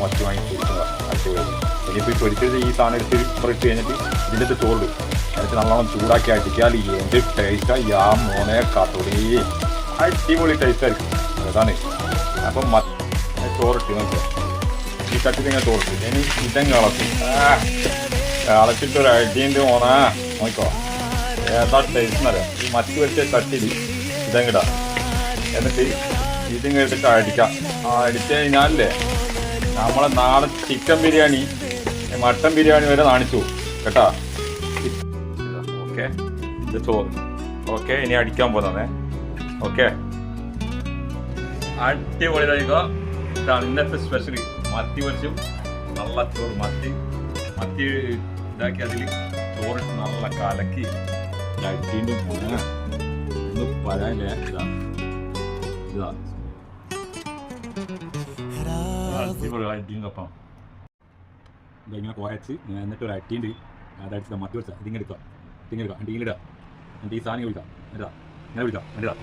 മത്തി വാങ്ങി പൊരിക്കുക. അടിപൊളി. ഇനിയിപ്പോൾ ഈ പൊരിച്ചത് ഈ സാധനം എടുത്ത് ഇട്ട് കഴിഞ്ഞിട്ട് ഇതിൻ്റെ അടുത്ത് ചോറ് എന്നിട്ട് നല്ലോണം ചൂടാക്കി അടിച്ചാൽ എന്ത് ടേസ്റ്റാണ്. യാ മോനെ കാത്തോളി, അടിപൊളി ടേസ്റ്റായിരിക്കും. അതാണ്. അപ്പം ചോറിട്ട് നോക്കുക. ഈ ചട്ടി ഇങ്ങനെ ചോറിട്ട് ഇനി ഇതങ്ങ് കളക്കും. കളച്ചിട്ടൊരു അടിയുണ്ട് മോനാ. നോക്കോ ഏതാ ടേസ്റ്റ് എന്നറിയാം. ഈ മത്തി വെച്ച ചട്ടിയിൽ ഇതങ്ങിടാം. എന്നിട്ട് ഇതിങ്ങ് എടുത്തിട്ട് അടിക്കാം. അടിച്ചു കഴിഞ്ഞാലേ നമ്മളെ നാടൻ ചിക്കൻ ബിരിയാണി മട്ടൻ ബിരിയാണി വരെ നാണിച്ചു കേട്ടാ. ഓക്കെ, ഇത് ചോറ്. ഓക്കെ, ഇനി അടിക്കാൻ പോകുന്നേ. ഓക്കെ, അടിപൊളി കഴിക്കുക. ഇതാണ് ഇന്നത്തെ സ്പെഷ്യൽ. മത്തി പൊരിച്ചു നല്ല ചോറ്. മത്തി ഇതാക്കി അതിൽ ചോറിട്ട് നല്ല കലക്കി അടിച്ചിട്ട് ഒന്ന് പറയാനില്ല. ഇതാണ് അടിപൊളി അടിയും. ഇങ്ങനെ കുഴച്ച് എന്നിട്ട് ഒരു അട്ടിയുണ്ട്. അതടിച്ച് മത്തി വെച്ചാൽ ഇതിങ്ങെടുക്കുക. ഇതിങ്ങെടുക്കുക. ഇങ്ങനെ ഇടുക. എന്നിട്ട് ഈ സാധനം വിളിക്കാം. ഇങ്ങനെ വിളിക്കാം. എന്നിട്ട്